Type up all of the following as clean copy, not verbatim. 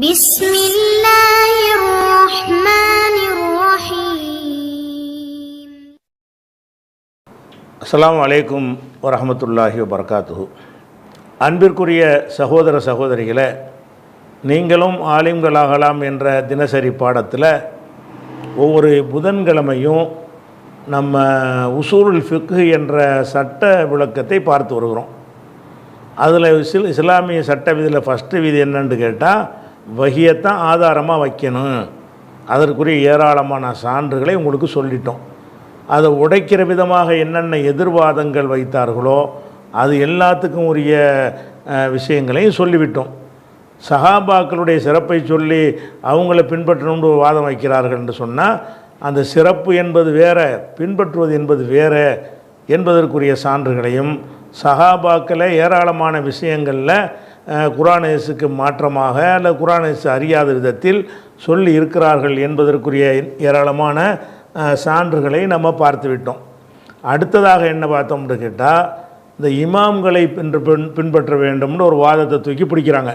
بسم الله الرحمن الرحيم. அஸ்ஸலாமு அலைக்கும் வரஹ்மத்துல்லாஹி வபரகாத்துஹு. அன்பிற்குரிய சகோதர சகோதரிகளே, நீங்களும் ஆலிம்களாகலாம் என்ற தினசரி பாடத்தில் ஒவ்வொரு புதன்கிழமையும் நம்ம உசூலுல் ஃபிக்ஹ் என்ற சட்ட விளக்கத்தை பார்த்து வருகிறோம். அதில் இஸ்லாமிய சட்ட விதியில் ஃபஸ்ட்டு விதி என்னன்னு கேட்டால், வஹியத்தான் ஆதாரமாக வைக்கணும். அதற்குரிய ஏராளமான சான்றுகளை உங்களுக்கு சொல்லிட்டோம். அதை உடைக்கிற விதமாக என்னென்ன எதிர்வாதங்கள் வைத்தார்களோ அது எல்லாத்துக்கும் உரிய விஷயங்களையும் சொல்லிவிட்டோம். சஹாபாக்களுடைய சிறப்பை சொல்லி அவங்கள பின்பற்றணும்னு ஒரு வாதம் வைக்கிறார்கள் என்று சொன்னால், அந்த சிறப்பு என்பது வேறு, பின்பற்றுவது என்பது வேறு என்பதற்குரிய சான்றுகளையும், சஹாபாக்களை ஏராளமான விஷயங்களில் குர்ஆன் ஹதீஸுக்கு மாற்றமாக அல்ல குர்ஆன் ஹதீஸ் அறியாத விதத்தில் சொல்லி இருக்கிறார்கள் என்பதற்குரிய ஏராளமான சான்றுகளை நம்ம பார்த்து விட்டோம். அடுத்ததாக என்ன பார்த்தோம்னு கேட்டால், இந்த இமாம்களை பின்பற்ற வேண்டும்னு ஒரு வாதத்தை தூக்கி பிடிக்கிறாங்க.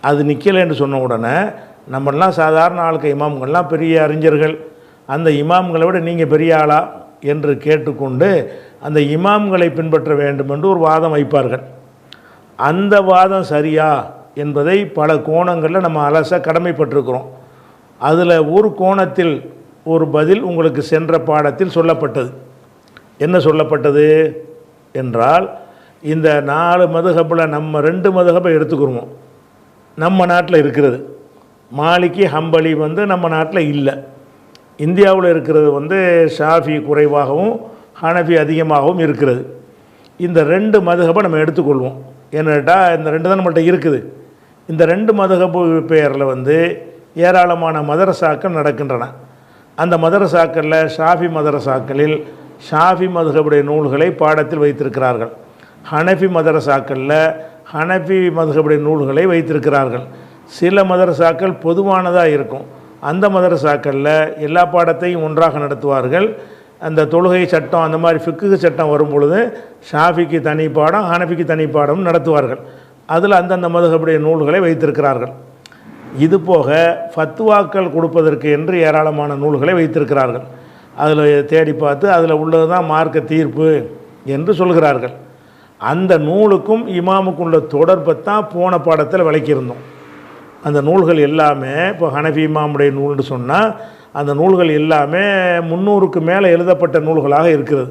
அது நிற்கலைன்னு சொன்ன உடனே நம்மளாம் சாதாரண ஆளுக்கு இமாம்கள்லாம் பெரிய அறிஞர்கள், அந்த இமாம்களை விட நீங்கள் பெரிய ஆளா என்று கேட்டுக்கொண்டு அந்த இமாம்களை பின்பற்ற வேண்டும் என்று ஒரு வாதம் வைப்பார்கள். அந்த வாதம் சரியா என்பதை பல கோணங்களில் நம்ம அலச கடமைப்பட்டிருக்கிறோம். அதில் ஒரு கோணத்தில் ஒரு பதில் உங்களுக்கு சென்ற பாடத்தில் சொல்லப்பட்டது. என்ன சொல்லப்பட்டது என்றால், இந்த 4 மதுஹபில் நம்ம 2 மதுஹபை எடுத்துக்கிறோம். நம்ம நாட்டில் இருக்கிறது மாலிகி ஹம்பலி நம்ம நாட்டில் இல்லை. இந்தியாவில் இருக்கிறது ஷாஃபி குறைவாகவும் ஹனஃபி அதிகமாகவும் இருக்கிறது. இந்த 2 மதுஹபை நம்ம எடுத்துக்கொள்வோம். ஏன்னாட்டா இந்த 2 தான் நம்மள்கிட்ட இருக்குது. இந்த 2 மதுஹபு பெயரில் ஏராளமான மதரசாக்கள் நடக்கின்றன. அந்த மதரசாக்களில் ஷாஃபி மதரசாக்களில் ஷாஃபி மதுஹபுடைய நூல்களை பாடத்தில் வைத்திருக்கிறார்கள். ஹனஃபி மதரசாக்களில் ஹனஃபி மதுஹபுடைய நூல்களை வைத்திருக்கிறார்கள். சில மதரசாக்கள் பொதுவானதாக இருக்கும். அந்த மதரசாக்களில் எல்லா பாடத்தையும் ஒன்றாக நடத்துவார்கள். அந்த தொழுகை சட்டம் அந்த மாதிரி ஃபிக்ஹ் சட்டம் வரும் பொழுது ஷாஃபிக்கு தனி பாடம், ஹனஃபிக்கு தனி பாடம் நடத்துவார்கள். அதில் அந்தந்த மதுஹபுடைய நூல்களை வைத்திருக்கிறார்கள். இது போக ஃபத்வாக்கள் கொடுப்பதற்கு என்று ஏராளமான நூல்களை வைத்திருக்கிறார்கள். அதில் தேடி பார்த்து அதில் உள்ளது தான் மார்க்க தீர்ப்பு என்று சொல்கிறார்கள். அந்த நூலுக்கும் இமாமுக்கும் உள்ள தொடர்பை தான் போன பாடத்தில் விளக்கியிருந்தோம். அந்த நூல்கள் எல்லாமே இப்போ ஹனஃபி இமாமுடைய நூல்னு சொன்னால் அந்த நூல்கள் எல்லாமே 300க்கு மேலே எழுதப்பட்ட நூல்களாக இருக்கிறது.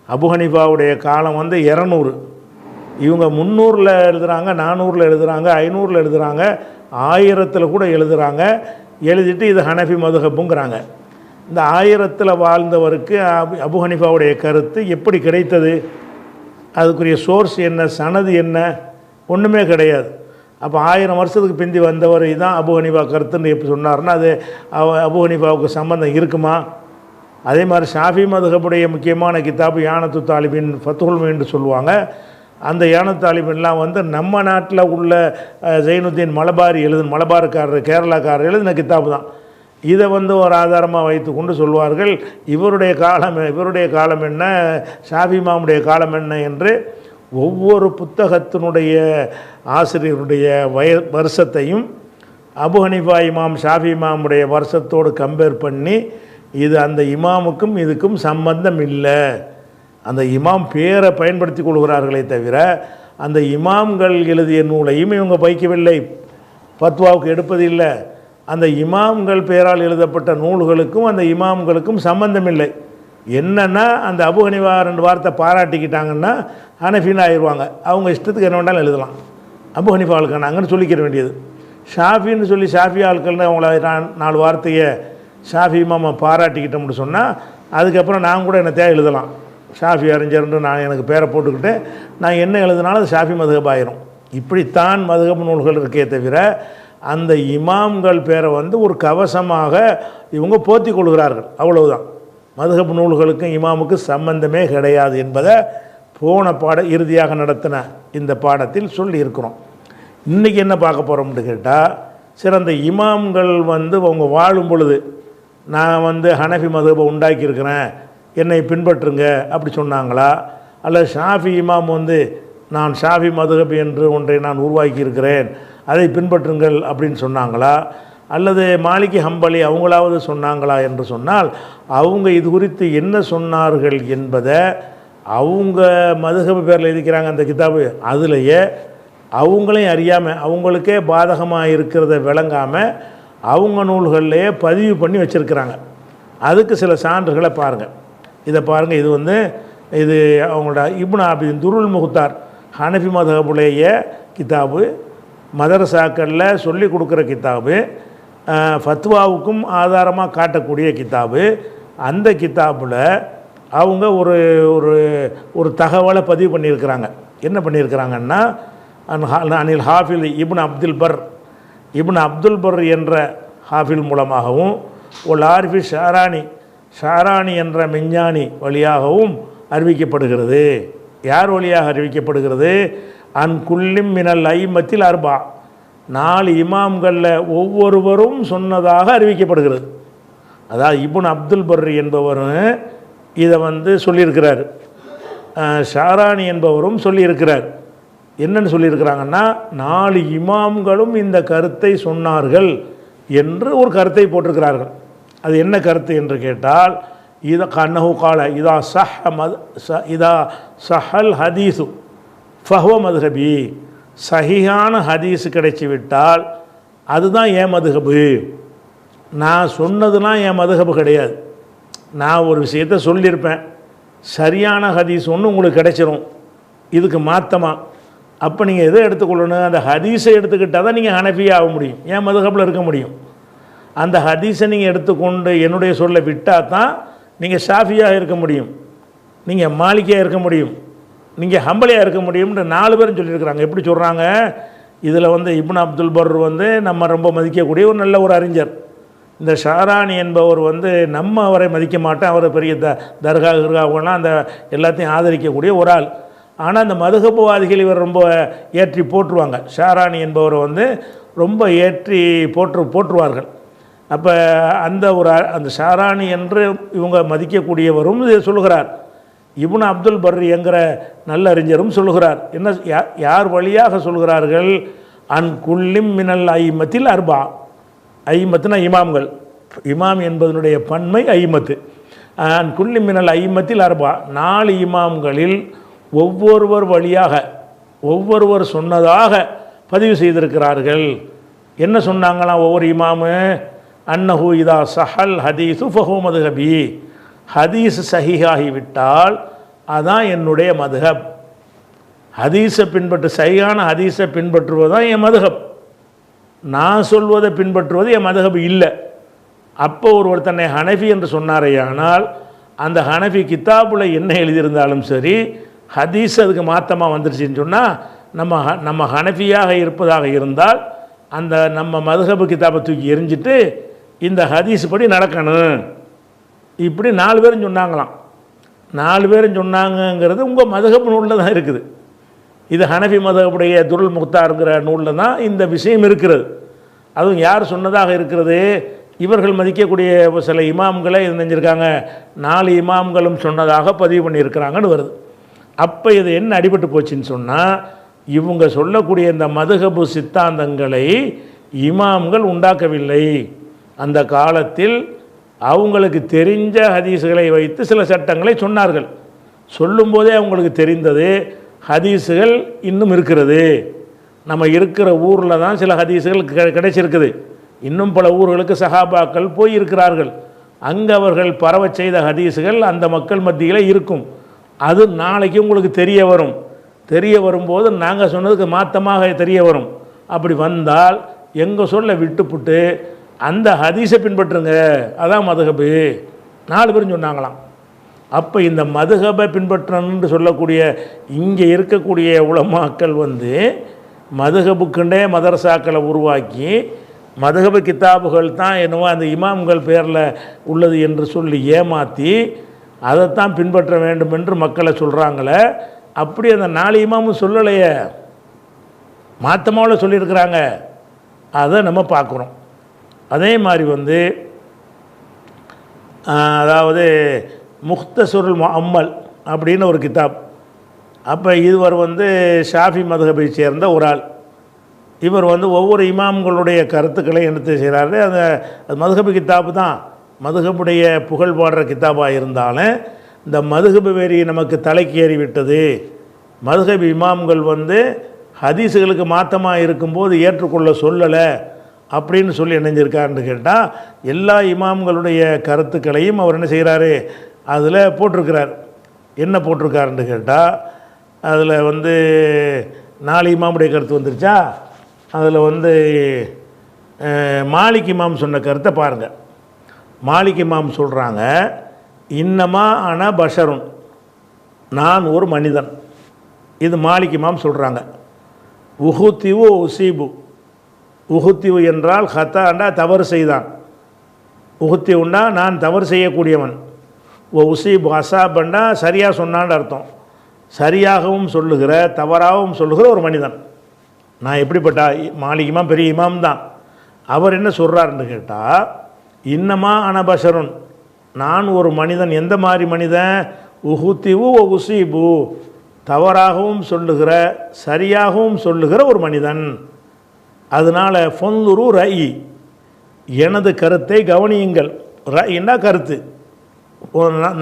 அபு ஹனீஃபாவுடைய காலம் 200. இவங்க 300ல் எழுதுகிறாங்க, 400ல் எழுதுகிறாங்க, 500ல் எழுதுகிறாங்க, 1000த்தில் கூட எழுதுகிறாங்க. எழுதிட்டு இது ஹனஃபி மதுஹபுங்கிறாங்க. இந்த 1000த்தில் வாழ்ந்தவருக்கு அபு ஹனீஃபாவுடைய கருத்து எப்படி கிடைத்தது? அதுக்குரிய சோர்ஸ் என்ன, சனது என்ன? ஒன்றுமே கிடையாது. அப்போ 1000 வருஷத்துக்கு பிந்தி வந்தவர் இதுதான் அபு ஹனீஃபா கருத்துன்னு எப்படி சொன்னார்னா அது அபு ஹனீஃபாவுக்கு சம்பந்தம் இருக்குமா? அதே மாதிரி ஷாஃபி மதுஹபுடைய முக்கியமான கிதாபு யானத்து தாலிபின் ஃபத்துல் என்று சொல்லுவாங்க. அந்த யானத்து தாலிபின்லாம் நம்ம நாட்டில் உள்ள ஜைனுத்தீன் மலபார்காரர் கேரளாக்காரர் எழுதின கிதாபு தான். இதை ஒரு ஆதாரமாக வைத்து கொண்டு சொல்வார்கள் இவருடைய காலம் என்ன, ஷாஃபி இமாமுடைய காலம் என்ன என்று ஒவ்வொரு புத்தகத்தினுடைய ஆசிரியருடைய வருஷத்தையும் அபு ஹனீஃபா இமாம் ஷாஃபி இமாமுடைய வருஷத்தோடு கம்பேர் பண்ணி இது அந்த இமாமுக்கும் இதுக்கும் சம்பந்தம் இல்லை, அந்த இமாம் பேரை பயன்படுத்தி கொள்கிறார்களே தவிர அந்த இமாம்கள் எழுதிய நூலையும் இவங்க வைக்கவில்லை, ஃபத்வாவுக்கு எடுப்பதில்லை. அந்த இமாம்கள் பேரால் எழுதப்பட்ட நூல்களுக்கும் அந்த இமாம்களுக்கும் சம்பந்தம் இல்லை. என்னென்னா அந்த அபு ஹனீஃபா 2 வார்த்தை பாராட்டிக்கிட்டாங்கன்னா ஹனஃபின்னு ஆயிடுவாங்க. அவங்க இஷ்டத்துக்கு என்ன வேண்டாலும் எழுதலாம். அபு ஹனீஃபா ஆளுக்கானாங்கன்னு சொல்லிக்கிற வேண்டியது. ஷாஃபின்னு சொல்லி ஷாஃபி ஆட்கள்னு அவங்கள 4 வார்த்தையை ஷாஃபி இமாமை பாராட்டிக்கிட்டோம்னு சொன்னால் அதுக்கப்புறம் நான் கூட என்ன தேவை எழுதலாம். ஷாஃபி அறிஞர்னு நான் எனக்கு பேரை போட்டுக்கிட்டு நான் என்ன எழுதினாலும் அது ஷாஃபி மதுஹப் ஆயிரும். இப்படித்தான் மதுஹப் நூல்கள் இருக்கே தவிர அந்த இமாம்கள் பேரை ஒரு கவசமாக இவங்க போற்றி கொள்கிறார்கள். அவ்வளவுதான். மதுஹப் நூல்களுக்கும் இமாமுக்கு சம்பந்தமே கிடையாது என்பதை போன இறுதியாக நடத்தின இந்த பாடத்தில் சொல்லி இருக்கிறோம். இன்றைக்கி என்ன பார்க்க போகிறோம்னு கேட்டால், சிறந்த இமாம்கள் அவங்க வாழும் பொழுது நான் ஹனஃபி மதுஹபை உண்டாக்கியிருக்கிறேன், என்னை பின்பற்றுங்க அப்படி சொன்னாங்களா? அல்லது ஷாஃபி இமாம் நான் ஷாஃபி மதுஹப் என்று ஒன்றை நான் உருவாக்கியிருக்கிறேன், அதை பின்பற்றுங்கள் அப்படின்னு சொன்னாங்களா, அல்லது மாலிகி ஹம்பலி அவங்களாவது சொன்னாங்களா என்று சொன்னால், அவங்க இது குறித்து என்ன சொன்னார்கள் என்பதை அவங்க மதுஹப் பேரில் எழுதிக்கிறாங்க அந்த கிதாபு, அதுலேயே அவங்களையும் அறியாமல் அவங்களுக்கே பாதகமாக இருக்கிறத விளங்காமல் அவங்க நூல்கள்லேயே பதிவு பண்ணி வச்சுருக்கிறாங்க. அதுக்கு சில சான்றுகளை பாருங்கள். இதை பாருங்கள். இது அவங்களோட இப்னு ஆபிதீன் துருல் முஹ்தார் ஹனஃபி மதுஹபுடைய கிதாபு, மதரசாக்களில் சொல்லி கொடுக்குற கிதாபு, ஃபத்வாவுக்கும் ஆதாரமாக காட்டக்கூடிய கிதாபு. அந்த கிதாபில் அவங்க ஒரு ஒரு ஒரு தகவலை பதிவு பண்ணியிருக்கிறாங்க. என்ன பண்ணியிருக்கிறாங்கன்னா, அனில் ஹாஃபில் இப்னு அப்துல் பர் என்ற ஹாஃபில் மூலமாகவும் ஒரு ஆரிஃபி ஷாரானி என்ற மெஞ்ஞானி வழியாகவும் அறிவிக்கப்படுகிறது. யார் வழியாக அறிவிக்கப்படுகிறது? அன் குல்லிம் மினல் ஐமத்தில் அர்பா, 4 இமாம்களில் ஒவ்வொருவரும் சொன்னதாக அறிவிக்கப்படுகிறது. அதாவது இப்னு அப்துல் பர் என்பவரும் இதை சொல்லியிருக்கிறார், ஷாரானி என்பவரும் சொல்லியிருக்கிறார். என்னென்னு சொல்லியிருக்கிறாங்கன்னா, 4 இமாம்களும் இந்த கருத்தை சொன்னார்கள் என்று ஒரு கருத்தை போட்டிருக்கிறார்கள். அது என்ன கருத்து என்று கேட்டால், இத கண்ணஹு கால இதா சஹல் ஹதீஸு ஃபஹ்வ மதுஹபி, சஹிஹான ஹதீஸு கிடைச்சிவிட்டால் அதுதான் என் மதுஹபு. நான் சொன்னதுலாம் என் மதுஹபு கிடையாது. நான் ஒரு விஷயத்தை சொல்லியிருப்பேன், சரியான ஹதீஸ் ஒன்று உங்களுக்கு கிடைச்சிரும், இதுக்கு மாற்றமாக. அப்போ நீங்கள் எதை எடுத்துக்கொள்ளணும்? அந்த ஹதீஸை எடுத்துக்கிட்டால் தான் நீங்கள் ஹனஃபியா ஆக முடியும், என் மதுஹபில் இருக்க முடியும். அந்த ஹதீஸை நீங்கள் எடுத்துக்கொண்டு என்னுடைய சொல்ல விட்டால் தான் நீங்கள் ஷாஃபியாக இருக்க முடியும், நீங்கள் மாலிக்கியாக இருக்க முடியும், நீங்கள் ஹம்பலியாக இருக்க முடியும்னு 4 பேரும் சொல்லியிருக்கிறாங்க. எப்படி சொல்கிறாங்க? இதில் இப்னு அப்துல் பர் நம்ம ரொம்ப மதிக்கக்கூடிய ஒரு நல்ல ஒரு அறிஞர். இந்த ஷாரானி என்பவர் நம்ம அவரை மதிக்க மாட்டோம், அவரை பெரிய தர்காவெல்லாம் அந்த எல்லாத்தையும் ஆதரிக்கக்கூடிய ஒரு ஆள். ஆனால் அந்த மதுஹபுவாதிகள் இவர் ரொம்ப ஏற்றி போற்றுவாங்க. ஷாரானி என்பவர் ரொம்ப ஏற்றி போற்றுவார்கள். அப்போ அந்த ஷாரானி என்று இவங்க மதிக்கக்கூடியவரும் இதை சொல்லுகிறார். இப்னு அப்துல் பர் என்கிற நல்ல அறிஞரும் சொல்லுகிறார். என்ன, யார் வழியாக சொல்கிறார்கள்? அன் குல்லிம் மினல் ஐமத்தில் அர்பா. ஐமத்துனா இமாம்கள், இமாம் என்பதனுடைய பன்மை ஐமத்து. அன் குல்லிம் மினல் ஐமத்தில் அர்பா, 4 இமாம்களில் ஒவ்வொருவர் வழியாக ஒவ்வொருவர் சொன்னதாக பதிவு செய்திருக்கிறார்கள். என்ன சொன்னாங்களாம் ஒவ்வொரு இமாமு? அன்னஹு இதா சஹல் ஹதீஸு ஃபஹு மதுஹபி, ஹதீஸ் சஹீஹாகிவிட்டால் அதான் என்னுடைய மதுஹப். ஹதீஸை சஹீஹான ஹதீஸை பின்பற்றுவது தான் என் மதுஹப். நான் சொல்வதை பின்பற்றுவது என் மதுஹப் இல்லை. அப்போ ஒருவர் தன்னை ஹனஃபி என்று சொன்னாரே, ஆனால் அந்த ஹனஃபி கிதாபில் என்ன எழுதியிருந்தாலும் சரி, ஹதீஸ் அதுக்கு மாற்றமாக வந்துருச்சுன்னு சொன்னால், நம்ம ஹனஃபியாக இருப்பதாக இருந்தால் அந்த நம்ம மதுஹப் கிதாபை தூக்கி எரிஞ்சிட்டு இந்த ஹதீஸ் படி நடக்கணும். இப்படி 4 பேரும் சொன்னாங்களாம். 4 பேரும் சொன்னாங்கங்கிறது உங்கள் மதுஹப் நூலில் தான் இருக்குது. இது ஹனஃபி மதுஹபுடைய துருல் முஹ்தாருங்கிற நூலில் தான் இந்த விஷயம் இருக்கிறது. அதுவும் யார் சொன்னதாக இருக்கிறது? இவர்கள் மதிக்கக்கூடிய சில இமாம்களை இது செஞ்சுருக்காங்க, 4 இமாம்களும் சொன்னதாக பதிவு பண்ணியிருக்கிறாங்கன்னு வருது. அப்போ இது என்ன அடிபட்டு போச்சுன்னு சொன்னால், இவங்க சொல்லக்கூடிய இந்த மதுஹபு சித்தாந்தங்களை இமாம்கள் உண்டாக்கவில்லை. அந்த காலத்தில் அவங்களுக்கு தெரிஞ்ச ஹதீஸுகளை வைத்து சில சட்டங்களை சொன்னார்கள். சொல்லும்போதே அவங்களுக்கு தெரிந்தது ஹதீஸுகள் இன்னும் இருக்கிறது. நம்ம இருக்கிற ஊரில் தான் சில ஹதீஸுகள் கிடைச்சிருக்குது. இன்னும் பல ஊர்களுக்கு சஹாபாக்கள் போய் இருக்கிறார்கள். அங்கே அவர்கள் பரவ செய்த ஹதீஸுகள் அந்த மக்கள் மத்தியில் இருக்கும். அது நாளைக்கு உங்களுக்கு தெரிய வரும். தெரிய வரும்போது நாங்கள் சொன்னதுக்கு மாற்றமாக தெரிய வரும். அப்படி வந்தால் எங்கள் சொல்ல விட்டுப்புட்டு அந்த ஹதீஸை பின்பற்றுங்க, அதான் மதுஹபு. 4 பேரும் சொன்னாங்களாம். அப்போ இந்த மதுஹபை பின்பற்றணுன்னு சொல்லக்கூடிய இங்கே இருக்கக்கூடிய உலமாக்கள் மதுஹபுக்குண்டே மதரசாக்களை உருவாக்கி மதுஹபு கிதாபுகள் தான் என்னவோ அந்த இமாம்கள் பேரில் உள்ளது என்று சொல்லி ஏமாற்றி அதைத்தான் பின்பற்ற வேண்டும் என்று மக்களை சொல்கிறாங்களே. அப்படி அந்த 4 இமாமும் சொல்லலையே, மாத்தமாவில் சொல்லியிருக்கிறாங்க. அதை நம்ம பார்க்குறோம். அதே மாதிரி அதாவது முக்தசுருல் முஅம்மல் அப்படின்னு ஒரு கிதாப். அப்போ இதுவர் ஷாஃபி மதுஹபை சேர்ந்த ஒரு ஆள். இவர் வந்து ஒவ்வொரு இமாம்களுடைய கருத்துக்களை எடுத்து செய்கிறாரு. அது மதுஹபு கித்தாபு தான், மதுஹபுடைய புகழ் பாடுற கித்தாபாக இருந்தாலும் இந்த மதுஹபு வெறி நமக்கு தலைக்கு ஏறிவிட்டது. மதுஹபு இமாம்கள் வந்து ஹதீஸுகளுக்கு மாற்றமாக இருக்கும்போது ஏற்றுக்கொள்ள சொல்லலை அப்படின்னு சொல்லி இணைஞ்சிருக்காருன்னு கேட்டால், எல்லா இமாம்களுடைய கருத்துக்களையும் அவர் என்ன செய்கிறாரு, அதில் போட்டிருக்கிறார். என்ன போட்டிருக்காருன்னு கேட்டால், அதில் வந்து 4 இமாமுடைய கருத்து வந்துருச்சா, அதில் வந்து மாலிக் இமாம் சொன்ன கருத்தை பாருங்கள். மாலிக் இமாம் சொல்கிறாங்க, இன்னமா அன பஷருன், நான் ஒரு மனிதன். இது மாலிக் இமாம் சொல்கிறாங்க. உஹுத்திவு உசீபு, உஹுத்திவு என்றால் ஹத்தாண்டா தவறு செய்தான், உஹுத்திவுண்டா நான் தவறு செய்யக்கூடியவன், உசீபு அசாபண்டா சரியாக சொன்னான்னு அர்த்தம். சரியாகவும் சொல்லுகிற தவறாகவும் சொல்லுகிற ஒரு மனிதன். நான் எப்படிப்பட்ட மாலிக் இமாம் பெரிய இமாம் தான். அவர் என்ன சொல்கிறாருன்னு கேட்டால், இன்னமா அனபஷருன், நான் ஒரு மனிதன். எந்த மாதிரி மனிதன்? உஹுத்திவு உசீபு, தவறாகவும் சொல்லுகிற சரியாகவும் சொல்லுகிற ஒரு மனிதன். அதனால் ஃபொந்துரு ரை, எனது கருத்தை கவனியுங்கள். ரைன்னா கருத்து,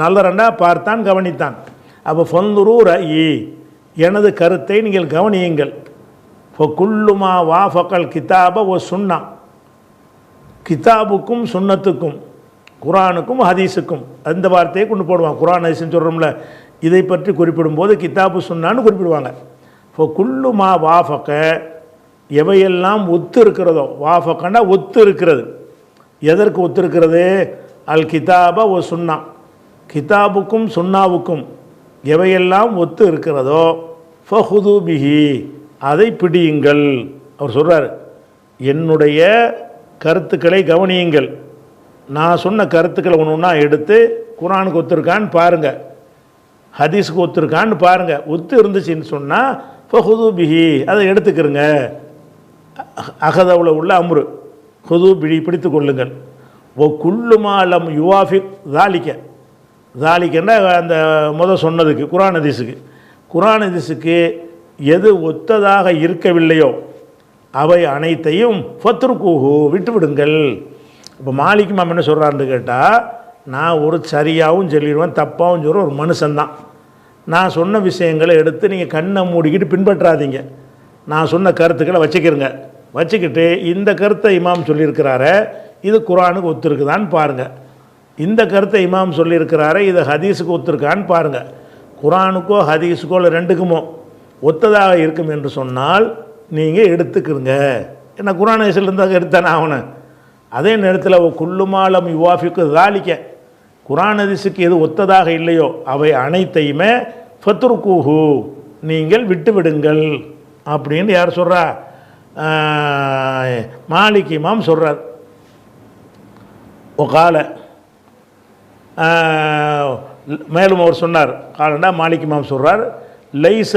நல்ல ரெண்டா பார்த்தான் கவனித்தான். அப்போ ஃபொந்துரு ரை, எனது கருத்தை நீங்கள் கவனியுங்கள். இப்போ குல்லுமா வாஃபக்கல் கிதாப ஓ சுன்னா, கிதாபுக்கும் சுன்னத்துக்கும், குரானுக்கும் ஹதீஸுக்கும் அந்த வார்த்தையை கொண்டு போடுவாங்க. குரான் ஹதீஸ்ன்னு சொல்கிறோம்ல, இதை பற்றி குறிப்பிடும்போது கிதாபு சுன்னான்னு குறிப்பிடுவாங்க. இப்போ குல்லுமா வாஃபக்க, எவையெல்லாம் ஒத்து இருக்கிறதோ, வாஃபக்கன்னா ஒத்து இருக்கிறது. எதற்கு ஒத்து இருக்கிறது? அல் கிதாப ஓ சுன்னா, கிதாபுக்கும் சுன்னாவுக்கும் எவையெல்லாம் ஒத்து இருக்கிறதோ ஃபஹுது பிஹி, அதை பிடியுங்கள். அவர் சொல்கிறார், என்னுடைய கருத்துக்களை கவனியுங்கள். நான் சொன்ன கருத்துக்களை ஒன்று ஒன்றா எடுத்து குரானுக்கு ஒத்துருக்கான்னு பாருங்கள், ஹதீஸுக்கு ஒத்துருக்கான்னு பாருங்கள். ஒத்து இருந்துச்சுன்னு சொன்னால் ஃபஹுது பிஹி, அதை எடுத்துக்கிறங்க. அகதவில் உள்ள அம்ரு, ஹுது பிடித்து கொள்ளுங்கள். ஓ குல்லுமாலம் யுவாஃபிக் தாலிக்க, தாலிக்கன்னா அந்த சொன்னதுக்கு குரான் ஹதீஸுக்கு, குரான் ஹதீஸுக்கு எது ஒத்ததாக இருக்கவில்லையோ அவை அனைத்தையும் ஃபத்ருக்கூஹு, விட்டுவிடுங்கள். இப்போ மாலிக் இமாம் என்ன சொல்கிறாருன்னு கேட்டால், நான் ஒரு சரியாகவும் சொல்லிடுவேன் தப்பாகவும் சொல்கிற ஒரு மனுஷன்தான். நான் சொன்ன விஷயங்களை எடுத்து நீங்கள் கண்ணை மூடிக்கிட்டு பின்பற்றாதீங்க. நான் சொன்ன கருத்துக்களை வச்சுக்கிறங்க. வச்சுக்கிட்டு இந்த கருத்தை இமாம் சொல்லியிருக்கிறாரு, இது குரானுக்கு ஒத்துருக்குதான்னு பாருங்கள். இந்த கருத்தை இமாம் சொல்லியிருக்கிறாரு, இது ஹதீஸுக்கு ஒத்துருக்கான்னு பாருங்கள். குரானுக்கோ ஹதீஸுக்கோ இல்லை ரெண்டுக்குமோ ஒத்ததாக இருக்கும் என்று சொன்னால் நீங்கள் எடுத்துக்கிறங்க. ஏன்னா குரான் ஹதீஸ்லேருந்து எடுத்தானே ஆகணும். அதே நேரத்தில் குல்லுமாலம் யுவாஃபிக்கு தாலிக்க, குரான் ஹதீஸுக்கு எது ஒத்ததாக இல்லையோ அவை அனைத்தையுமே ஃபத்ருக்கூஹு, நீங்கள் விட்டு விடுங்கள் அப்படின்னு யார் சொல்கிறா? மாலிக் இமாம் சொல்கிறார். கால மேலும் அவர் சொன்னார், காலண்டா மாலிக் இமாம் சொல்கிறார், லைச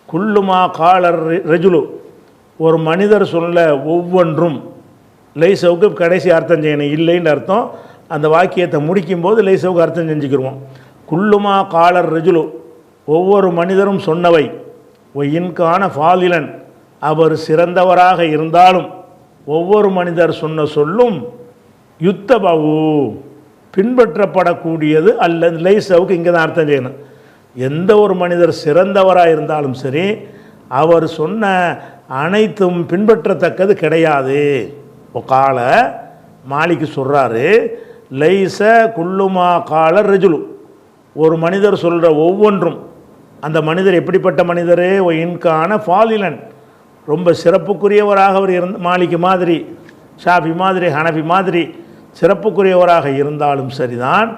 குல்லுமா காலர் ரெஜுலு, ஒரு மனிதர் சொல்ல ஒவ்வொன்றும், லைசவுக்கு கடைசி அர்த்தம் செய்யணும், இல்லைன்னு அர்த்தம். அந்த வாக்கியத்தை முடிக்கும்போது லைசவுக்கு அர்த்தம் செஞ்சுக்கிடுவோம். குல்லுமா காலர் ரெஜுலு, ஒவ்வொரு மனிதரும் சொன்னவை, ஒயின்கான ஃபாலிலன், அவர் சிறந்தவராக இருந்தாலும் ஒவ்வொரு மனிதர் சொன்ன சொல்லும் யுத்தபவு, பின்பற்றப்படக்கூடியது அல்லது லைசவுக்கு இங்கே தான் அர்த்தம் செய்யணும். எந்த ஒரு மனிதர் சிறந்தவராக இருந்தாலும் சரி, அவர் சொன்ன அனைத்தும் பின்பற்றத்தக்கது கிடையாது. கால மாலிக்கு சொல்கிறாரு, லைச குல்லுமா கால ரெஜுலு, ஒரு மனிதர் சொல்கிற ஒவ்வொன்றும், அந்த மனிதர் எப்படிப்பட்ட மனிதர்? இன்கான ஃபாலிலன், ரொம்ப சிறப்புக்குரியவராக அவர் மாலிக்கு மாதிரி, ஷாஃபி மாதிரி, ஹனஃபி மாதிரி சிறப்புக்குரியவராக இருந்தாலும் சரிதான்,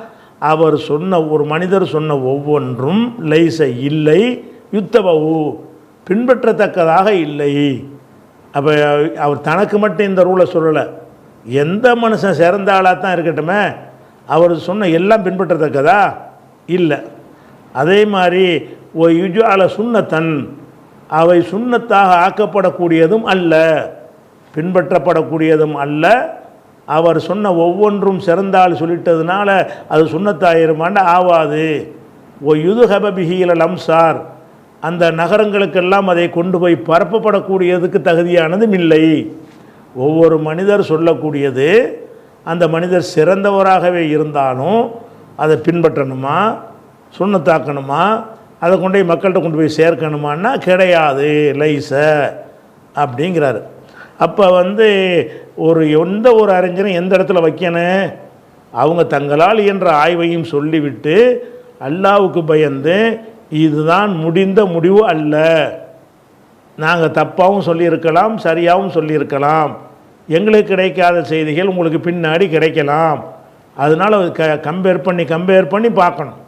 அவர் சொன்ன, ஒரு மனிதர் சொன்ன ஒவ்வொன்றும் லைச இல்லை, யுத்தபவு, பின்பற்றத்தக்கதாக இல்லை. அப்போ அவர் தனக்கு மட்டும் இந்த ரூலை சொல்லலை, எந்த மனுஷன் சிறந்த ஆளாக தான் இருக்கட்டுமே, அவர் சொன்ன எல்லாம் பின்பற்றத்தக்கதா இல்லை. அதே மாதிரி யுஜால சுன்னத்தன், அவை சுன்னத்தாக ஆக்கப்படக்கூடியதும் அல்ல, பின்பற்றப்படக்கூடியதும் அல்ல. அவர் சொன்ன ஒவ்வொன்றும் சிறந்தால் சொல்லிட்டதுனால அது சுன்னத்தாயிருமாண்ட ஆவாது. யுதுஹப பிஹில லம்சார், அந்த நகரங்களுக்கெல்லாம் அதை கொண்டு போய் பரப்பப்படக்கூடியதுக்கு தகுதியானதும் இல்லை. ஒவ்வொரு மனிதர் சொல்லக்கூடியது அந்த மனிதர் சிறந்தவராகவே இருந்தாலும் அதை பின்பற்றணுமா, சுன்னத்தாக்கணுமா, அதை கொண்டு போய் மக்கள்கிட்ட கொண்டு போய் சேர்க்கணுமான்னா கிடையாது, லைச அப்படிங்கிறாரு. அப்போ எந்த ஒரு அறிஞரும் எந்த இடத்துல வைக்கணும், அவங்க தங்களால் என்ற ஆய்வையும் சொல்லிவிட்டு அல்லாவுக்கு பயந்து இதுதான் முடிந்த முடிவு அல்ல, நாங்கள் தப்பாகவும் சொல்லியிருக்கலாம் சரியாகவும் சொல்லியிருக்கலாம், எங்களுக்கு கிடைக்காத செய்திகள் உங்களுக்கு பின்னாடி கிடைக்கலாம், அதனால் கம்பேர் பண்ணி பார்க்கணும்.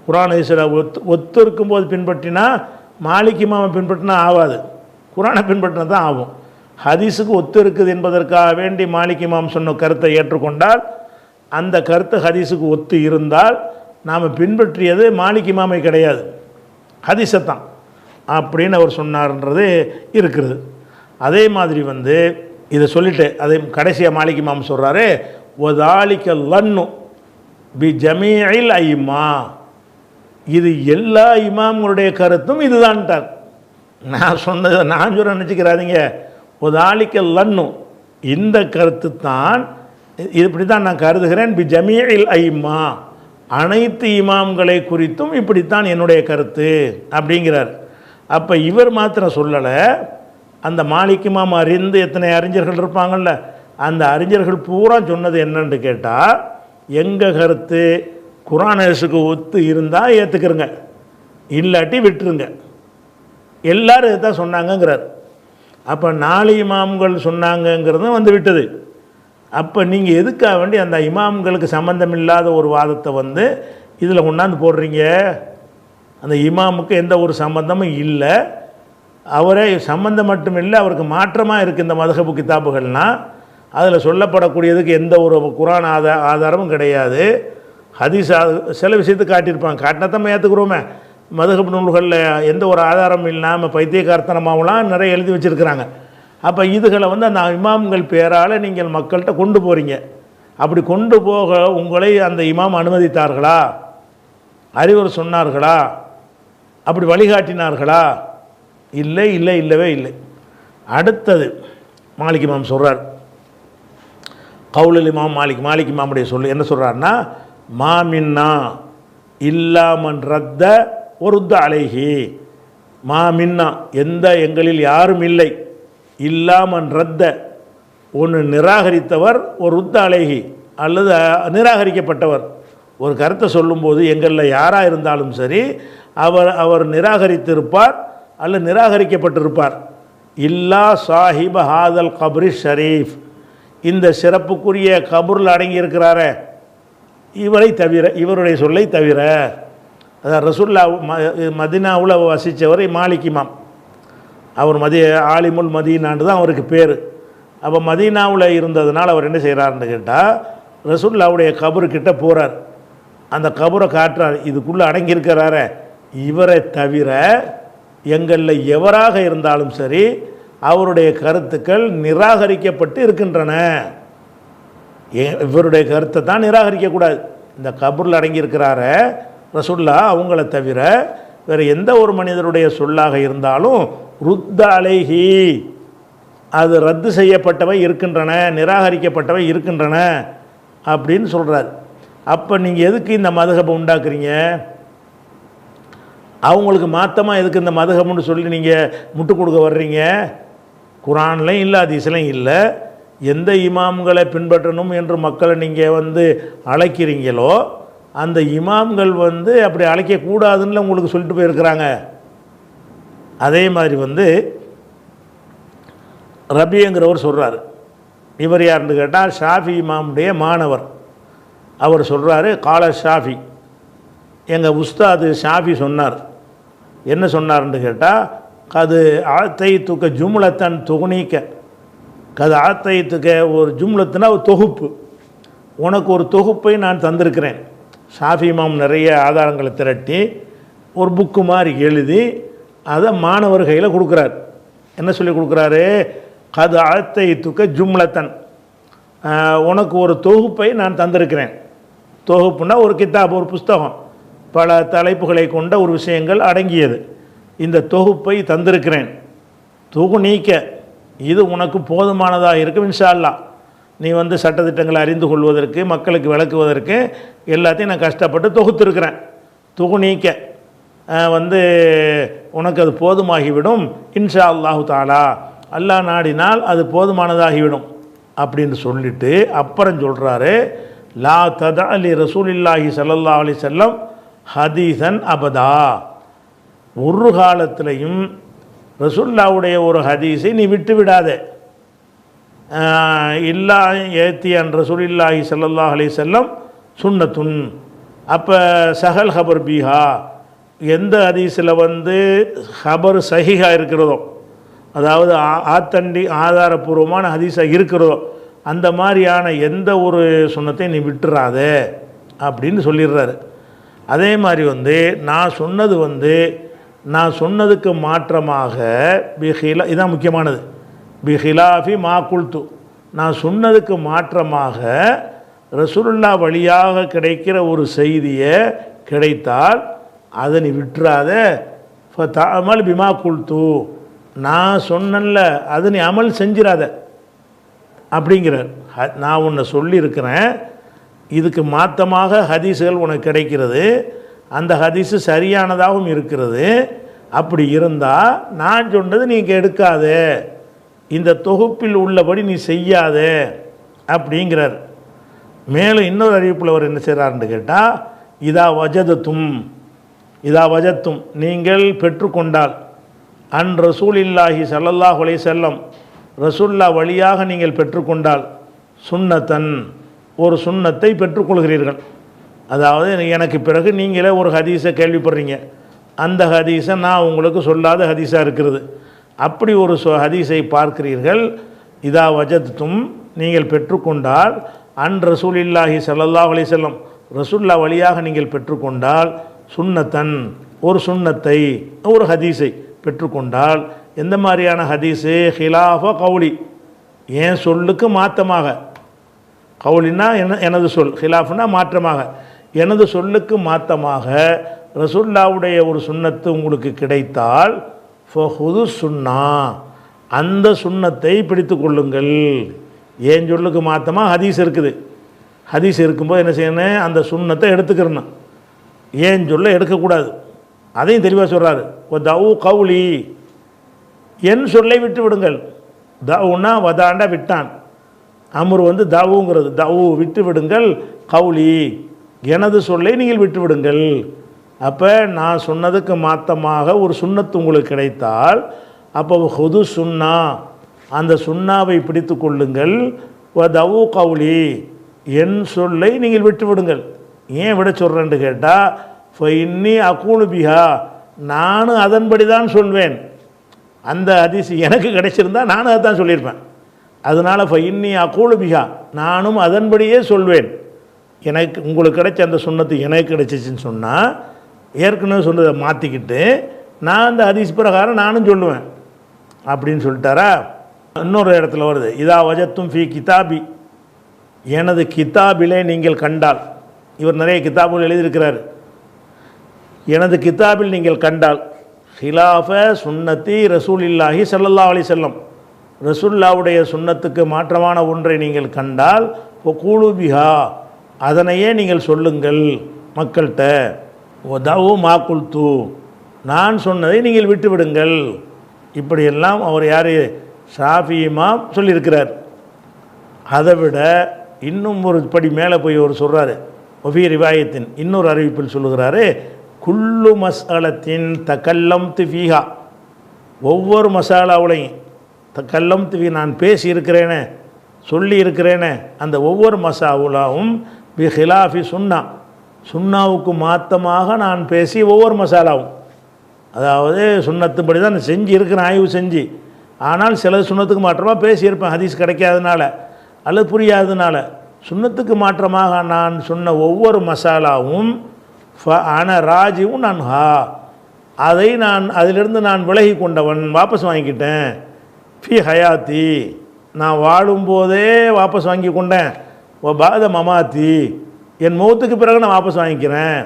குர்ஆன் ஹதீஸில் ஒத்து இருக்கும்போது பின்பற்றினா மாலிக் இமாமை பின்பற்றினா ஆகாது, குர்ஆனை பின்பற்றினா தான் ஆகும். ஹதீஸுக்கு ஒத்து இருக்குது என்பதற்காக வேண்டி மாலிக் இமாம் சொன்ன கருத்தை ஏற்றுக்கொண்டால் அந்த கருத்து ஹதீஸுக்கு ஒத்து இருந்தால் நாம் பின்பற்றியது மாலிக் இமாமை கிடையாது, ஹதீஸை தான் அப்படின்னு அவர் சொன்னார்ன்றது இருக்கிறது. அதே மாதிரி இதை சொல்லிட்டு அதே கடைசியாக மாலிக் இமாம் சொல்கிறாரு, ஒதாலிக்க லன்னு பி ஜமீஇல் ஐமா, இது எல்லா இமாம்களுடைய கருத்தும் இதுதான்ட்டார். நான் சொன்னதை நான் சொல்ல நினச்சிக்கிறாதீங்க, ஒதாலிக்க லன்னு இந்த கருத்து தான், இப்படி தான் நான் கருதுகிறேன், பி ஜமீஇல் ஐமா அனைத்து இமாம்களை குறித்தும் இப்படித்தான் என்னுடைய கருத்து அப்படிங்கிறார். அப்போ இவர் மாத்திரம் சொல்லலை, அந்த மாலிக் இமாம் அறிந்து எத்தனை அறிஞர்கள் இருப்பாங்கள்ல, அந்த அறிஞர்கள் பூரா சொன்னது என்னன்னு கேட்டால், எங்கள் கருத்து குர்ஆன் ஹதீஸுக்கு ஒத்து இருந்தால் ஏற்றுக்கிறங்க, இல்லாட்டி விட்டுருங்க, எல்லாரும் இதுதான் சொன்னாங்கங்கிறார். அப்போ 4 இமாம்கள் சொன்னாங்கங்கிறது விட்டது. அப்போ நீங்கள் எதுக்காக வேண்டி அந்த இமாம்களுக்கு சம்பந்தம் இல்லாத ஒரு வாதத்தை இதில் கொண்டாந்து போடுறீங்க? அந்த இமாமுக்கு எந்த ஒரு சம்பந்தமும் இல்லை, அவரே சம்பந்தம் மட்டும் இல்லை, அவருக்கு மாற்றமாக இருக்குது இந்த மதுஹபு கிதாபுகள்னால். அதில் சொல்லப்படக்கூடியதுக்கு எந்த ஒரு குர்ஆன் ஆதாரமும் கிடையாது, ஹதீஸ் சில விஷயத்தை காட்டியிருப்பாங்க, காட்டினத்தான் ஏற்றுக்கிறோமே. மதுஹப் நூல்களில் எந்த ஒரு ஆதாரமும் இல்லாமல் பைத்தியக்கார்த்தனமாகலாம் நிறைய எழுதி வச்சுருக்கிறாங்க. அப்போ இதுகளை அந்த இமாம்கள் பேரால் நீங்கள் மக்கள்கிட்ட கொண்டு போகிறீங்க. அப்படி கொண்டு போக உங்களை அந்த இமாம் அனுமதித்தார்களா, அறிவுரை சொன்னார்களா, அப்படி வழிகாட்டினார்களா? இல்லவே இல்லை. அடுத்தது மாலிக் இமாம் சொல்கிறார், கவுலுல் இமாம் மாலிக் இமாமுடைய சொல்லு என்ன சொல்கிறாருன்னா, மாமின்னா இல்லாமன் ரத்த ஒருத்த அலைஹி, மாமின்னா எந்த எங்களில் யாரும் இல்லை, இல்லாமன் ரத்த ஒன்று நிராகரித்தவர், ஒரு ருத்த அலைஹி அல்லது நிராகரிக்கப்பட்டவர். ஒரு கருத்தை சொல்லும்போது எங்களில் யாராக இருந்தாலும் சரி அவர் நிராகரித்திருப்பார் அல்லது நிராகரிக்கப்பட்டிருப்பார். இல்லா சாஹிப ஹாதல் கப்ரி ஷரீஃப், இந்த சிறப்புக்குரிய கபூரில் அடங்கியிருக்கிறார இவரை தவிர, இவருடைய சொல்லை தவிர. அதான் ரசூல்லா மதீனாவில் வசித்தவர் மாலிக் இமாம், அவர் ஆலிமுல் மதீனான்னு தான் அவருக்கு பேர். அப்போ மதீனாவில் இருந்ததுனால அவர் என்ன செய்கிறாருன்னு கேட்டால், ரசூல்லாவுடைய கபருக்கிட்ட போகிறார், அந்த கபரை காட்டுறார், இதுக்குள்ளே அடங்கியிருக்கிறார இவரை தவிர எங்களில் எவராக இருந்தாலும் சரி அவருடைய கருத்துக்கள் நிராகரிக்கப்பட்டு இருக்கின்றன. இவருடைய கருத்தை தான் நிராகரிக்கக்கூடாது. இந்த கபூரில் அடங்கியிருக்கிறார ரசூல்லா அவங்கள தவிர வேறு எந்த ஒரு மனிதருடைய சொல்லாக இருந்தாலும் ருத்த அலைஹி, அது ரத்து செய்யப்பட்டவை இருக்கின்றன, நிராகரிக்கப்பட்டவை இருக்கின்றன அப்படின்னு சொல்கிறார். அப்போ நீங்கள் எதுக்கு இந்த மதுஹபை உண்டாக்குறீங்க? அவங்களுக்கு மாற்றமாக எதுக்கு இந்த மதுஹப்னு சொல்லி நீங்கள் முட்டு கொடுக்க வர்றீங்க? குர்ஆன்லையும் இல்லை, ஹதீஸ்லையும் இல்லை. எந்த இமாம்களை பின்பற்றணும் என்று மக்களை நீங்கள் அழைக்கிறீங்களோ அந்த இமாம்கள் அப்படி அழைக்கக்கூடாதுன்னு உங்களுக்கு சொல்லிட்டு போயிருக்கிறாங்க. அதே மாதிரி ரபிங்கிறவர் சொல்கிறார், இவர் யாருன்னு கேட்டால் ஷாஃபி இமாமுடைய மாணவர். அவர் சொல்கிறாரு, கால ஷாஃபி, எங்கள் உஸ்தாது ஷாஃபி சொன்னார். என்ன சொன்னார்ன்னு கேட்டால், கது ஆத்தைத்துக்க ஜும்லத்தன் துகுனிக்க, கது ஆத்தைத்துக்க ஒரு ஜும்லத்துனா ஒரு தொகுப்பு, உனக்கு ஒரு தொகுப்பை நான் தந்திருக்கிறேன். ஷாஃபி இமாம் நிறைய ஆதாரங்களை திரட்டி ஒரு புக்கு மாதிரி எழுதி அதை மாணவர் கையில் கொடுக்குறார். என்ன சொல்லி கொடுக்குறாரு? கது ஆத்தைத்துக்க ஜும்லத்தன், உனக்கு ஒரு தொகுப்பை நான் தந்திருக்கிறேன். தொகுப்புனா ஒரு கிதாப், ஒரு புஸ்தகம், பல தலைப்புகளை கொண்ட ஒரு விஷயங்கள் அடங்கியது. இந்த தொகுப்பை தந்திருக்கிறேன். நீக்க இது உனக்கு போதுமானதாக இருக்கும் இன்ஷா அல்லாஹ். நீ சட்டத்திட்டங்களை அறிந்து கொள்வதற்கு, மக்களுக்கு விளக்குவதற்கு எல்லாத்தையும் நான் கஷ்டப்பட்டு தொகுத்திருக்கிறேன். நீக்க உனக்கு அது போதுமாகிவிடும் இன்ஷா அல்லாஹு தாலா. அல்லாஹ் நாடினால் அது போதுமானதாகிவிடும் அப்படின்னு சொல்லிட்டு அப்புறம் சொல்கிறாரு, லா ததா அலி ரசூலில்லாஹி ஸல்லல்லாஹு அலைஹி வஸல்லம் ஹதீஸன் அபதா. ஒரு காலத்திலையும் ரசூலுல்லாஹ்வுடைய ஒரு ஹதீஸை நீ விட்டு விடாதே. இல்லா ஏத்தியன் ரசூலில்லாஹி ஸல்லல்லாஹு அலைஹி வஸல்லம் சுன்னத்துன். அப்போ சஹல் ஹபர் பீஹா, எந்த ஹதீஸில் ஹபர் சஹீஹா இருக்கிறதோ, அதாவது ஆதாரபூர்வமான ஹதீஸாக இருக்கிறதோ, அந்த மாதிரியான எந்த ஒரு சுன்னத்தை நீ விட்டுறாதே அப்படின்னு சொல்லிடுறாரு. அதே மாதிரி நான் சொன்னது நான் சொன்னதுக்கு மாற்றமாக பிஹிலா, இதுதான் முக்கியமானது, பிஹிலாஃபி மா குல்து, நான் சொன்னதுக்கு மாற்றமாக ரசூலுல்லாஹ் வழியாக கிடைக்கிற ஒரு செய்தியை கிடைத்தால் அதை நீ விட்டுறாத. ஃபதஅமல் பிமா குல்து, நான் சொன்னல அதை நீ அமல் செஞ்சிடாத அப்படிங்கிறார். நான் உன்னை சொல்லியிருக்கிறேன், இதுக்கு மாற்றமாக ஹதீஸுகள் உனக்கு கிடைக்கிறது, அந்த ஹதீஸு சரியானதாகவும் இருக்கிறது. அப்படி இருந்தால் நான் சொன்னது நீ எடுக்காதே, இந்த தொகுப்பில் உள்ளபடி நீ செய்யாதே அப்படிங்கிறார். மேலும் இன்னொரு அறிவிப்பில் அவர் என்ன செய்கிறாருன்னு கேட்டால், இதா வஜத்தும் நீங்கள் பெற்றுக்கொண்டால் அன் ரசூலில்லாஹி ஸல்லல்லாஹு அலைஹி வஸல்லம், ரசூலுல்லாஹ் வழியாக நீங்கள் பெற்றுக்கொண்டால் சுன்னத்தன், ஒரு சுன்னத்தை பெற்றுக்கொள்கிறீர்கள். அதாவது எனக்கு பிறகு நீங்களே ஒரு ஹதீஸை கேள்விப்படுறீங்க, அந்த ஹதீஸை நான் உங்களுக்கு சொல்லாத ஹதீஸாக இருக்கிறது, அப்படி ஒரு ஹதீஸை பார்க்கிறீர்கள். இதா வஜத்தும் நீங்கள் பெற்றுக்கொண்டால் அன் ரசூலில்லாஹி ஸல்லல்லாஹு அலைஹி வஸல்லம், ரசூலுல்லாஹ் வழியாக நீங்கள் பெற்றுக்கொண்டால் சுன்னத்தன், ஒரு சுன்னத்தை, ஒரு ஹதீஸை பெற்றுக்கொண்டால், எந்த மாதிரியான ஹதீஸு, ஹிலாஃப கவுலி, ஏன் சொல்லுக்கு மாற்றமாக, கவுலினா எனது சொல், ஹிலாஃப்னா மாற்றமாக, எனது சொல்லுக்கு மாற்றமாக ரசூலுல்லாஹ்வுடைய ஒரு சுன்னத்து உங்களுக்கு கிடைத்தால் ஃபஹுது சுன்னா, அந்த சுன்னத்தை பிடித்து கொள்ளுங்கள். ஏன் சொல்லுக்கு மாற்றமாக ஹதீஸ் இருக்குது, ஹதீஸ் இருக்கும்போது என்ன செய்யணும், அந்த சுன்னத்தை எடுத்துக்கிறணும், ஏன் சொல்ல எடுக்கக்கூடாது. அதையும் தெளிவாக சொல்கிறாரு. தவு கவுலி, என் சொல்லை விட்டு விடுங்கள். தவுனா வதாண்டா விட்டான், அமர் தவுங்கிறது, தவு விட்டு விடுங்கள், கவுலி எனது சொல்லை நீங்கள் விட்டு விடுங்கள். அப்போ நான் சொன்னதுக்கு மாற்றமாக ஒரு சுன்னத்து உங்களுக்கு கிடைத்தால் அப்போ ஹுது சுன்னா, அந்த சுன்னாவை பிடித்து கொள்ளுங்கள். தவு கவுலி, என் சொல்லை நீங்கள் விட்டு விடுங்கள். ஏன் விட சொல்கிறேன்னு கேட்டால், இன்னி அகூலு பிஹா, நானும் அதன்படி தான் சொல்வேன். அந்த ஹதீஸ் எனக்கு கிடைச்சிருந்தா நானும் அதை தான் சொல்லியிருப்பேன். அதனால் இன்னி அகூலு பிஹா, நானும் அதன்படியே சொல்வேன். எனக்கு உங்களுக்கு கிடைச்ச அந்த சுன்னத்து எனக்கு கிடைச்சிச்சின்னு சொன்னால், ஏற்கனவே சொன்னதை மாற்றிக்கிட்டு நான் அந்த ஹதீஸ் பிரகாரம் நானும் சொல்லுவேன் அப்படின்னு சொல்லிட்டாரா. இன்னொரு இடத்துல வருது, இதா வஜத்தும் ஃபி கிதாபி, எனது கிதாபிலே நீங்கள் கண்டால், இவர் நிறைய கிதாபுகள் எழுதியிருக்கிறார், எனது கிதாபில் நீங்கள் கண்டால் ஹிலாஃப சுன்னத்தி ரசூலில்லாஹி ஸல்லல்லாஹு அலைஹி வஸல்லம், ரசூலுல்லாஹ்வுடைய சுன்னத்துக்கு மாற்றமான ஒன்றை நீங்கள் கண்டால் ஃபகூலு பிஹா, அதனையே நீங்கள் சொல்லுங்கள் மக்கள்கிட்ட. வதவு மா குல்து, நான் சொன்னதை நீங்கள் விட்டுவிடுங்கள். இப்படியெல்லாம் அவர் யார், ஷாஃபி இமாம் சொல்லியிருக்கிறார். அதை விட இன்னும் ஒரு படி மேலே போய் அவர் சொல்கிறாரு. ஒஃபி ரிவாயத்தின் இன்னொரு அறிவிப்பில் சொல்லுகிறாரு, குல்லு மசாலத்தின் தக்கல்லம் திஃபீஹா, ஒவ்வொரு மசாலாவுலையும் தக்கல்லம் திஃபி, நான் பேசி இருக்கிறேனே, சொல்லி இருக்கிறேனே, அந்த ஒவ்வொரு மசாலாவும் பி ஹிலாஃபி சுன்னா, சுன்னாவுக்கு மாற்றமாக நான் பேசி ஒவ்வொரு மசாலாவும், அதாவது சுன்னத்துப்படி தான் செஞ்சு இருக்கிறேன், ஆய்வு செஞ்சு, ஆனால் சில சுன்னத்துக்கு மாற்றமாக பேசியிருப்பேன், ஹதீஸ் கிடைக்காதனால அல்லது புரியாததுனால. சுன்னத்துக்கு மாற்றமாக நான் சொன்ன ஒவ்வொரு மசாலாவும் ராஜிவும் அன்ஹா, அதை அதிலிருந்து நான் விலகி கொண்டவன், வாபஸ் வாங்கிக்கிட்டேன். ஃபி ஹயாத்தி, நான் வாழும்போதே வாபஸ் வாங்கி கொண்டேன். பாத மமாத்தி, என் மௌத்துக்கு பிறகு நான் வாபஸ் வாங்கிக்கிறேன்.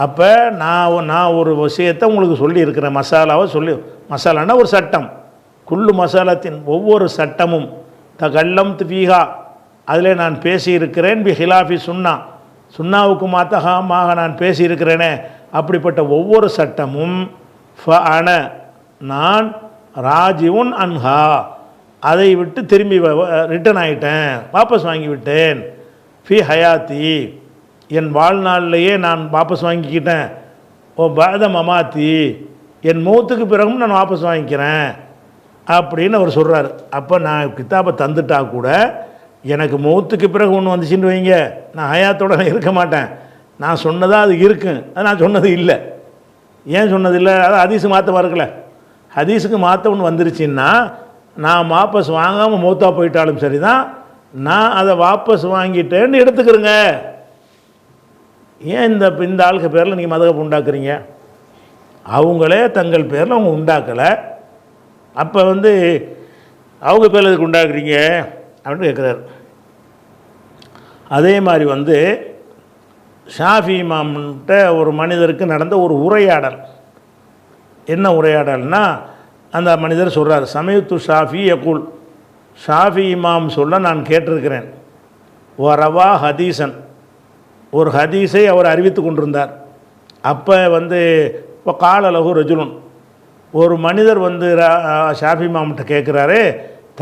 அப்போ நான் ஒரு விஷயத்தை உங்களுக்கு சொல்லியிருக்கிறேன், மசாலான்னா ஒரு சட்டம், குல்லு மசாலத்தின் ஒவ்வொரு சட்டமும் கல்லம் துபீகா அதில் நான் பேசியிருக்கிறேன், பி ஹிலாஃபி சுன்னாவுக்கு மாத்தகமாக நான் பேசியிருக்கிறேனே, அப்படிப்பட்ட ஒவ்வொரு சட்டமும் நான் ராஜிவுன் அன்ஹா அதை விட்டு திரும்பி ரிட்டர்ன் ஆகிட்டேன், வாபஸ் வாங்கிவிட்டேன், ஃபி ஹயாத்தி என் வாழ்நாளிலேயே நான் வாபஸ் வாங்கிக்கிட்டேன், ஓ பாத மமாத்தி என் மௌத்துக்கு பிறகும் நான் வாபஸ் வாங்கிக்கிறேன் அப்படின்னு அவர் சொல்கிறார். அப்போ நான் கித்தாபை தந்துட்டா கூட எனக்கு மௌத்துக்கு பிறகு ஒன்று வந்துச்சுன்னு வைங்க, நான் ஹயாத்தோட இருக்க மாட்டேன், நான் சொன்னதாக அது இருக்கும், அது நான் சொன்னது இல்லை. ஏன் சொன்னது இல்லை? அது ஹதீஸு மாற்ற இருக்கல, ஹதீஸுக்கு மாற்ற ஒன்று வந்துருச்சுன்னா நான் வாபஸ் வாங்காமல் மௌத்தா போயிட்டாலும் சரி தான், நான் அதை வாபஸ் வாங்கிட்டேன்னு எடுத்துக்கிறேங்க. ஏன் இந்த ஆளுக்கு பேரில் நீங்கள் மதகப் உண்டாக்குறீங்க? அவங்களே தங்கள் பேரில் அவங்க உண்டாக்கலை, அப்போ அவங்க பேரில் இதுக்கு உண்டாக்குறீங்க அப்படின்னு கேட்குறாரு. அதே மாதிரி ஷாஃபி இமாம்கிட்ட ஒரு மனிதருக்கு நடந்த ஒரு உரையாடல். என்ன உரையாடல்னா, அந்த மனிதர் சொல்கிறார், சமயத்து ஷாஃபி யகுல், ஷாஃபி இமாம் சொல்ல நான் கேட்டிருக்கிறேன், ரவா ஹதீசன், ஒரு ஹதீஸை அவர் அறிவித்து கொண்டிருந்தார். அப்போ இப்போ காலலகு ரஜுலுன், ஒரு மனிதர் ஷாஃபி இமாம்கிட்ட கேட்குறாரு,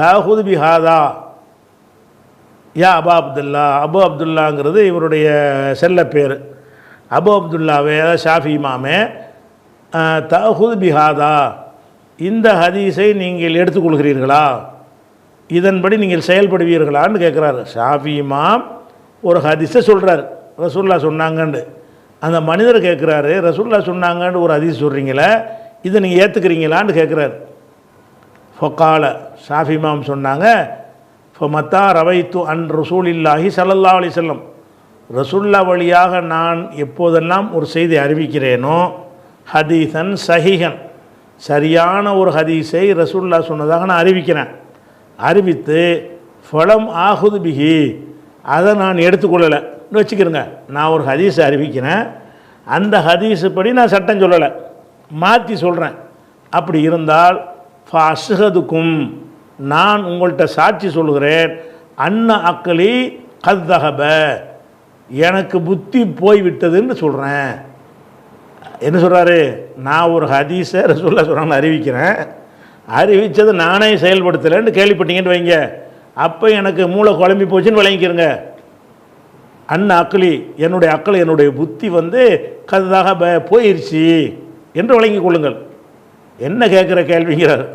தாஹுது பிஹாதா யா அபா அப்துல்லா, அபு அப்துல்லாங்கிறது இவருடைய செல்ல பேர். அபு அப்துல்லாவே ஷாஃபி இமாமே, தாஹுது பிஹாதா இந்த ஹதீஸை நீங்கள் எடுத்துக்கொள்கிறீர்களா, இதன்படி நீங்கள் செயல்படுவீர்களான்னு கேட்குறாரு. ஷாஃபி இமாம் ஒரு ஹதீஸை சொல்கிறார், ரசூல்லா சொன்னாங்கன்னு. அந்த மனிதர் கேட்குறாரு, ரசூல்லா சொன்னாங்கன்னு ஒரு ஹதீஸ் சொல்கிறீங்களே, இதை நீங்கள் ஏற்றுக்கிறீங்களான்னு கேட்குறாரு. ஃபொக்கால ஷாஃபி இமாம் சொன்னாங்க, மத்தா ரவைத்து அன் ரசூலில்லாஹி ஸல்லல்லாஹு அலைஹி வஸல்லம், ரசூல்லா வழியாக நான் எப்போதெல்லாம் ஒரு செய்தி அறிவிக்கிறேனோ, ஹதீஸன் சஹீஹன் சரியான ஒரு ஹதீஸை ரசூல்லா சொன்னதாக நான் அறிவிக்கிறேன், அறிவித்து ஃபலம் ஆஹுது பிஹி அதை நான் எடுத்துக்கொள்ளலை வச்சுக்கிறேங்க. நான் ஒரு ஹதீஸை அறிவிக்கிறேன், அந்த ஹதீஸு படி நான் சட்டம் சொல்லலை, மாற்றி சொல்கிறேன். அப்படி இருந்தால் ஃபஅஷ்ஹதுக்கும் நான் உங்கள்கிட்ட சாட்சி சொல்கிறேன், அன்ன அக்களி கத்தஹப எனக்கு புத்தி போய்விட்டதுன்னு சொல்கிறேன். என்ன சொல்கிறாரு? நான் ஒரு ஹதீஸை ரசூலுல்லாஹ் சொல்கிறாங்கன்னு அறிவிக்கிறேன், அறிவித்தது நானே செயல்படுத்தலைன்னு கேள்விப்பட்டீங்கன்னு வைங்க, அப்போ எனக்கு மூளை குழம்பி போச்சுன்னு விளங்கிக்கிறங்க. அன்ன அக்களி என்னுடைய அக்கள் என்னுடைய புத்தி கத்தஹப போயிடுச்சு என்று விளங்கி கொள்ளுங்கள். என்ன கேட்குற கேள்விங்கிறார்.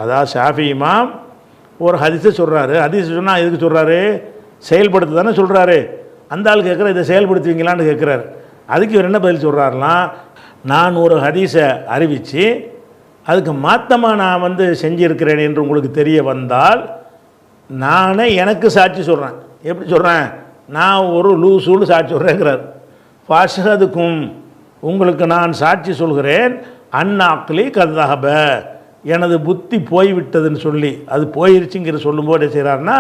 அதாவது ஷாஃபி இமாம் ஒரு ஹதீஸை சொல்கிறாரு, ஹதீஸ் சொன்னால் எதுக்கு சொல்கிறாரு? செயல்படுத்த தானே சொல்கிறாரு. அந்த ஆள் கேட்குற இதை செயல்படுத்துவீங்களான்னு கேட்குறாரு. அதுக்கு இவர் என்ன பதில் சொல்கிறாருலாம், நான் ஒரு ஹதீஸை அறிவித்து அதுக்கு மாற்றமாக நான் செஞ்சுருக்கிறேன் என்று உங்களுக்கு தெரிய வந்தால் நானே எனக்கு சாட்சி சொல்கிறேன். எப்படி சொல்கிறேன்? நான் ஒரு லூசூன்னு சாட்சி சொல்கிறேங்கிறார். ஃபாஷஹதுக்கும் உங்களுக்கு நான் சாட்சி சொல்கிறேன், அன்ன அக்லி கதஹப எனது புத்தி போய்விட்டதுன்னு சொல்லி, அது போயிருச்சுங்கிற சொல்லும்போது என்ன செய்கிறாருன்னா,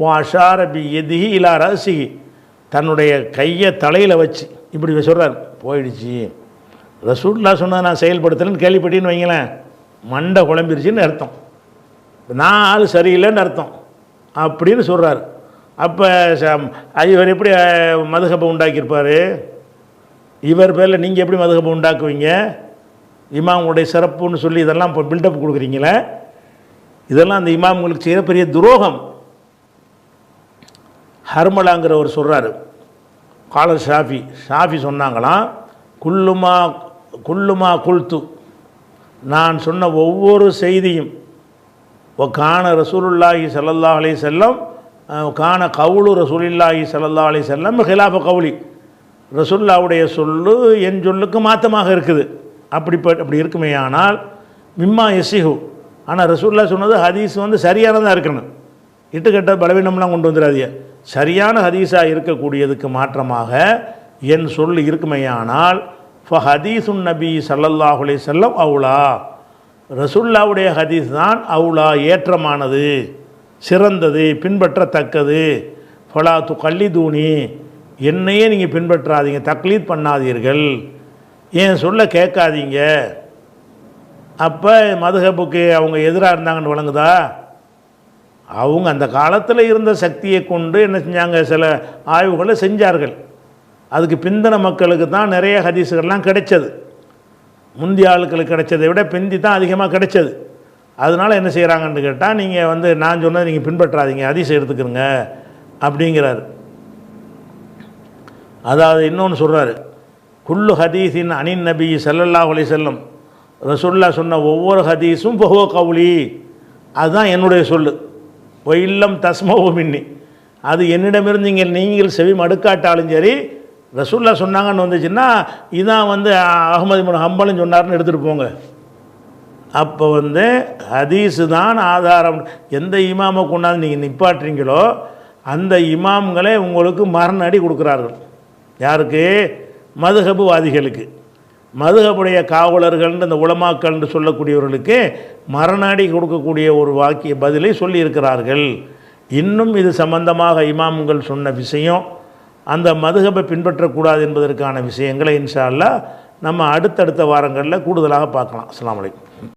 வாஷார பி எதிஹி இலா ரசிஹி தன்னுடைய கையை தலையில் வச்சு இப்படி சொல்கிறார், போயிடுச்சு. ரசூலுல்லாஹ் சொன்னதை நான் செயல்படுத்தலைன்னு கேள்விப்பட்டேன்னு வைங்களேன், மண்டை குழம்பிருச்சின்னு அர்த்தம், நான் ஆள் சரியில்லைன்னு அர்த்தம் அப்படின்னு சொல்கிறார். அப்போ இவர் எப்படி மதுஹபை உண்டாக்கியிருப்பார்? இவர் பேரில் நீங்கள் எப்படி மதுஹபை உண்டாக்குவீங்க? இமாமுடைய சிறப்புன்னு சொல்லி இதெல்லாம் இப்போ பில்டப் கொடுக்குறீங்களே, இதெல்லாம் அந்த இமாம்களுக்கு செய்கிற பெரிய துரோகம். ஹர்மலாங்கிறவர் சொல்கிறாரு, காலர் ஷாஃபி சொன்னாங்களாம், குல்லுமா குல்து நான் சொன்ன ஒவ்வொரு செய்தியும் கான ரசூலுல்லாஹி ஸல்லல்லாஹு அலைஹி வஸல்லம் கான கவுலு ரசூலுல்லாஹி ஸல்லல்லாஹு அலைஹி வஸல்லம் ஹிலாஃப கவுலி, ரசூலுல்லாஹ்வுடைய சொல்லு என் சொல்லுக்கு மாற்றமாக இருக்குது. அப்படி இருக்குமே ஆனால் மிம்மா எசிஹு, ஆனால் ரசூலுல்லாஹ் சொன்னது ஹதீஸ் சரியானதாக இருக்கணும், இட்டுக்கட்ட பலவீனம்லாம் கொண்டு வந்துடாதீங்க. சரியான ஹதீஸாக இருக்கக்கூடியதுக்கு மாற்றமாக என் சொல் இருக்குமையானால் ஃபஹதீசுன் நபி ஸல்லல்லாஹு அலைஹி வஸல்லம் அவுலா, ரசூலுல்லாஹ்வுடைய ஹதீஸ் தான் அவுலா ஏற்றமானது, சிறந்தது, பின்பற்றத்தக்கது. ஃபலா துகல்லிதூனி என்னையே நீங்கள் பின்பற்றாதீங்க, தக்லீத் பண்ணாதீர்கள், ஏன் சொல்ல கேட்காதீங்க. அப்போ மதுஹபுக்கு அவங்க எதிராக இருந்தாங்கன்னு வழங்குதா? அவங்க அந்த காலத்தில் இருந்த சக்தியை கொண்டு என்ன செஞ்சாங்க, சில ஆய்வுகளை செஞ்சார்கள். அதுக்கு பிந்தின மக்களுக்கு தான் நிறைய ஹதீஸுகள்லாம் கிடைச்சது. முந்தைய ஆளுக்களுக்கு கிடைச்சதை விட பிந்தி தான் அதிகமாக கிடைச்சது. அதனால் என்ன செய்கிறாங்கன்னு கேட்டால், நீங்கள் நான் சொன்னதை நீங்கள் பின்பற்றாதீங்க, ஹதீஸை எடுத்துக்கிறங்க அப்படிங்கிறார். அதாவது இன்னொன்று சொல்கிறாரு, குல்லு ஹதீஸின் அனின் நபி ஸல்லல்லாஹு அலைஹி வஸல்லம், ரசூலுல்லாஹ் சொன்ன ஒவ்வொரு ஹதீஸும் ஃபஹுவ கௌலி, அதுதான் என்னுடைய சொல்லு. ஒயில்லம் தஸ்மவு மின்னி, அது என்னிடமிருந்து நீங்கள் செவி மடுக்காட்டாலும் சரி, ரசூலுல்லாஹ் சொன்னாங்கன்னு வந்துச்சுன்னா இதான் அஹ்மது இப்னு ஹம்பல்னு சொன்னார்னு எடுத்துகிட்டு போங்க. அப்போ ஹதீஸு தான் ஆதாரம். எந்த இமாமை கொண்டாந்து நீங்கள் நிப்பாட்டுறீங்களோ அந்த இமாம்களே உங்களுக்கு மரண அடி கொடுக்குறார்கள். யாருக்கு? மதுஹபுவாதிகளுக்கு. மதுஹபுடைய காவலர்கள்னு இந்த உலமாக்கள்னு சொல்லக்கூடியவர்களுக்கு மரண அடி கொடுக்கக்கூடிய ஒரு வாக்கிய பதிலை சொல்லியிருக்கிறார்கள். இன்னும் இது சம்பந்தமாக இமாம்கள் சொன்ன விஷயம், அந்த மதுஹபை பின்பற்றக்கூடாது என்பதற்கான விஷயங்களை இன்ஷா அல்லாஹ் நம்ம அடுத்தடுத்த வாரங்களில் கூடுதலாக பார்க்கலாம். அஸ்ஸலாமு அலைக்கும்.